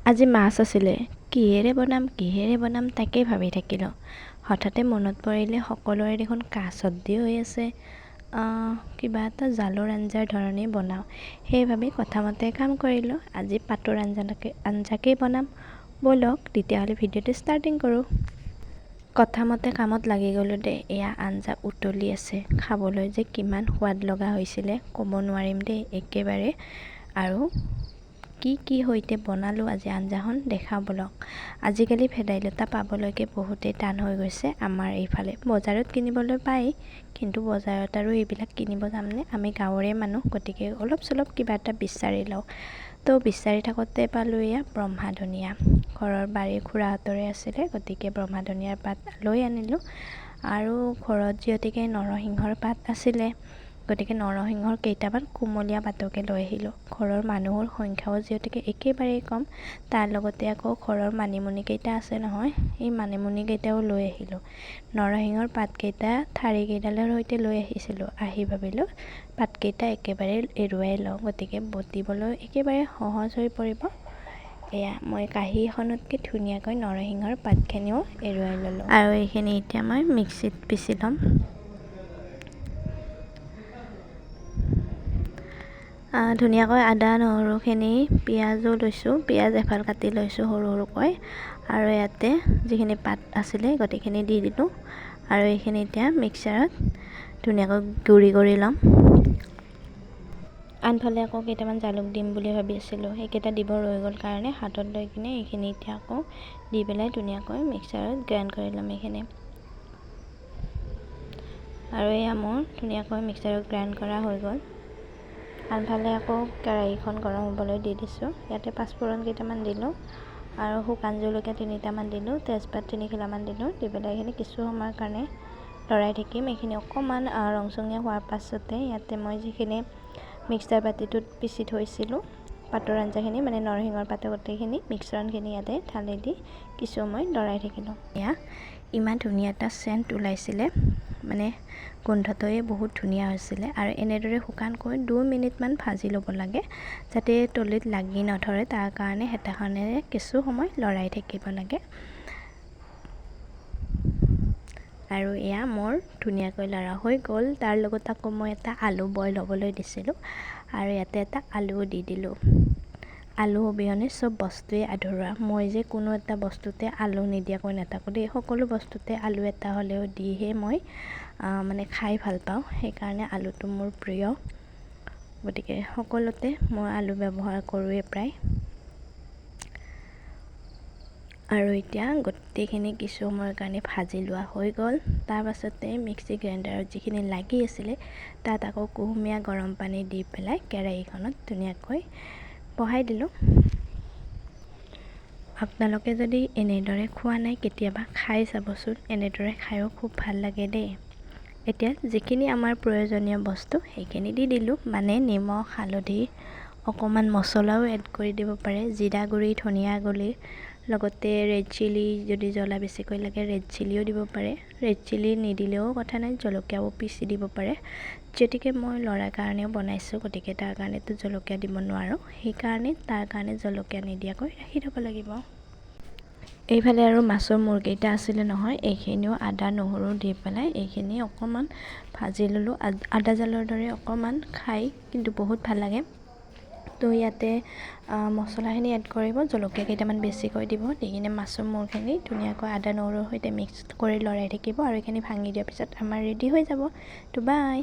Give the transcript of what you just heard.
আজি মাছ আছিলে, কিহেৰে বনাম তাকেই ভাবি থাকিলোঁ। হঠাতে মনত পৰিলে সকলোৰে দেখোন কাহ চৰ্দি হৈ আছে। কিবা এটা জালৰ আঞ্জাৰ ধৰণেই বনাওঁ, সেইভাবে কথামতে কাম কৰিলোঁ। আজি পাতৰ আঞ্জাকেই বনাম। ব'লক তেতিয়াহ'লে ভিডিঅ'টো ষ্টাৰ্টিং কৰোঁ। কথামতে কামত লাগি গ'লোঁ দেই। এয়া আঞ্জা উতলি আছে, খাবলৈ যে কিমান সোৱাদ লগা হৈছিলে ক'ব নোৱাৰিম দেই একেবাৰে। আৰু কি সৈতে বনালোঁ আজি আঞ্জাখন দেখাওঁ ব'লক। আজিকালি ভেদাইলতা পাবলৈকে বহুতেই টান হৈ গৈছে আমাৰ এইফালে। বজাৰত কিনিবলৈ পায়, কিন্তু বজাৰত আৰু এইবিলাক কিনিব যামনে? আমি গাঁৱৰে মানুহ, গতিকে অলপ চলপ কিবা এটা বিচাৰি লওঁ। তো বিচাৰি থাকোঁতে পালোঁ এয়া ব্ৰহ্মা ধনিয়া। ঘৰৰ বাৰীৰ খুৰাহঁতৰে আছিলে, গতিকে ব্ৰহ্মা ধনিয়াৰ পাত লৈ আনিলোঁ। আৰু ঘৰত যিহেতুকে নৰসিংহৰ পাত আছিলে, গতিকে নৰসিংহৰ কেইটামান কুমলীয়া পাতকে লৈ আহিলোঁ। ঘৰৰ মানুহৰ সংখ্যাও যিহেতুকে একেবাৰেই কম, তাৰ লগতে আকৌ ঘৰৰ মানিমুনি কেইটা আছে নহয়, এই মানিমুনি কেইটাও লৈ আহিলোঁ। নৰসিংহৰ পাতকেইটা ঠাৰি কেইডালৰ সৈতে লৈ আহিছিলোঁ। আহি ভাবিলোঁ পাতকেইটা একেবাৰে এৰুৱাই লওঁ, গতিকে বটিবলৈ একেবাৰে সহজ হৈ পৰিব। এয়া মই কাঁহী এখনতকৈ ধুনীয়াকৈ নৰসিংহৰ পাতখিনিও এৰুৱাই ল'লোঁ। আৰু এইখিনি এতিয়া মই মিক্সিত পিচি ল'ম। ধুনীয়াকৈ আদা নহৰুখিনি, পিঁয়াজো লৈছোঁ, পিঁয়াজ এফাল কাটি লৈছোঁ সৰু সৰুকৈ। আৰু ইয়াতে যিখিনি পাত আছিলে গোটেইখিনি দি দিলোঁ। আৰু এইখিনি এতিয়া মিক্সাৰত ধুনীয়াকৈ গুড়ি কৰি ল'ম। আনফালে আকৌ কেইটামান জালুক দিম বুলি ভাবি আছিলোঁ, সেইকেইটা দিব ৰৈ গ'ল কাৰণে হাতত লৈ কিনে এইখিনি এতিয়া আকৌ দি পেলাই ধুনীয়াকৈ মিক্সাৰত গ্ৰাইণ্ড কৰি ল'ম এইখিনি। আৰু এয়া মোৰ ধুনীয়াকৈ মিক্সাৰত গ্ৰাইণ্ড কৰা হৈ গ'ল। আনফালে আকৌ কেৰাহীখন গৰম হ'বলৈ দি দিছোঁ। ইয়াতে পাঁচফোৰণ কেইটামান দিলোঁ আৰু শুকান জলকীয়া 3টামান দিলোঁ, তেজপাত 3 খিলামান দিলোঁ। দি পেলাই এইখিনি কিছু সময়ৰ কাৰণে লৰাই থাকিম। এইখিনি অকণমান ৰংচঙীয়া হোৱাৰ পাছতে ইয়াতে মই যিখিনি মিক্সাৰ বাতিটোত পিচি থৈছিলোঁ পাতৰ আঞ্জাখিনি, মানে নৰসিংহৰ পাতৰ গোটেইখিনি মিশ্ৰণখিনি ইয়াতে ঢালি দি কিছু সময় লৰাই থাকিলোঁ। এয়া ইমান ধুনীয়া এটা চেণ্ট ওলাইছিলে, মানে গোন্ধটোৱে বহুত ধুনীয়া হৈছিলে। আৰু এনেদৰে শুকানকৈ 2 মিনিটমান ভাজি ল'ব লাগে, যাতে তলিত লাগি নধৰে, তাৰ কাৰণে হেতাখনেৰে কিছু সময় লৰাই থাকিব লাগে। আৰু এয়া মোৰ ধুনীয়াকৈ লৰা হৈ গ'ল। তাৰ লগত আকৌ মই এটা আলু বইল হ'বলৈ দিছিলোঁ, আৰু ইয়াতে এটা আলুও দি দিলোঁ। আলু অবিহনে চব বস্তুৱেই আধৰুৱা। মই যে কোনো এটা বস্তুতে আলু নিদিয়াকৈ নাথাকোঁ দেই। সকলো বস্তুতে আলু এটা হ'লেও দিহে মই মানে খাই ভাল পাওঁ, সেইকাৰণে আলুটো মোৰ প্ৰিয়। গতিকে সকলোতে মই আলু ব্যৱহাৰ কৰোঁৱেই প্ৰায়। আৰু এতিয়া গোটেইখিনি কিছু সময়ৰ কাৰণে ভাজি লোৱা হৈ গ'ল। তাৰ পাছতে মিক্সি গ্ৰাইণ্ডাৰত যিখিনি লাগি আছিলে তাত আকৌ কুহুমীয়া গৰম পানী দি পেলাই কেৰাহীখনত ধুনীয়াকৈ বহাই দিলোঁ। আপোনালোকে যদি এনেদৰে খোৱা নাই কেতিয়াবা খাই চাবচোন, এনেদৰে খায়ো খুব ভাল লাগে দেই। এতিয়া যিখিনি আমাৰ প্ৰয়োজনীয় বস্তু সেইখিনি দি দিলোঁ, মানে নিমখ, হালধি, অকণমান মছলাও এড কৰি দিব পাৰে, জিৰা গুড়ি, ধনিয়া গুড়ি, লগতে ৰেড চিলি, যদি জ্বলা বেছিকৈ লাগে ৰেড চিলিও দিব পাৰে। ৰেড চিলি নিদিলেও কথা নাই, জলকীয়াও পিচি দিব পাৰে। গতিকে মই ল'ৰাৰ কাৰণেও বনাইছোঁ, গতিকে তাৰ কাৰণেতো জলকীয়া দিব নোৱাৰোঁ, সেইকাৰণে তাৰ কাৰণে জলকীয়া নিদিয়াকৈ ৰাখি থ'ব লাগিব। এইফালে আৰু মাছৰ মূৰকেইটা আছিলে নহয়, এইখিনিও আদা নহৰু দি পেলাই এইখিনি অকণমান ভাজি ল'লোঁ। আদা জালৰ দৰে অকণমান খাই কিন্তু বহুত ভাল লাগে। তো ইয়াতে মছলাখিনি এড কৰিব, জলকীয়া কেইটামান বেছিকৈ দিব, দি কিনে মাছৰ মূৰখিনি ধুনীয়াকৈ আদা নহৰুৰ সৈতে মিক্স কৰি লৰাই থাকিব। আৰু এইখিনি ভাঙি দিয়াৰ পিছত আমাৰ ৰেডি হৈ যাব। তো বাই।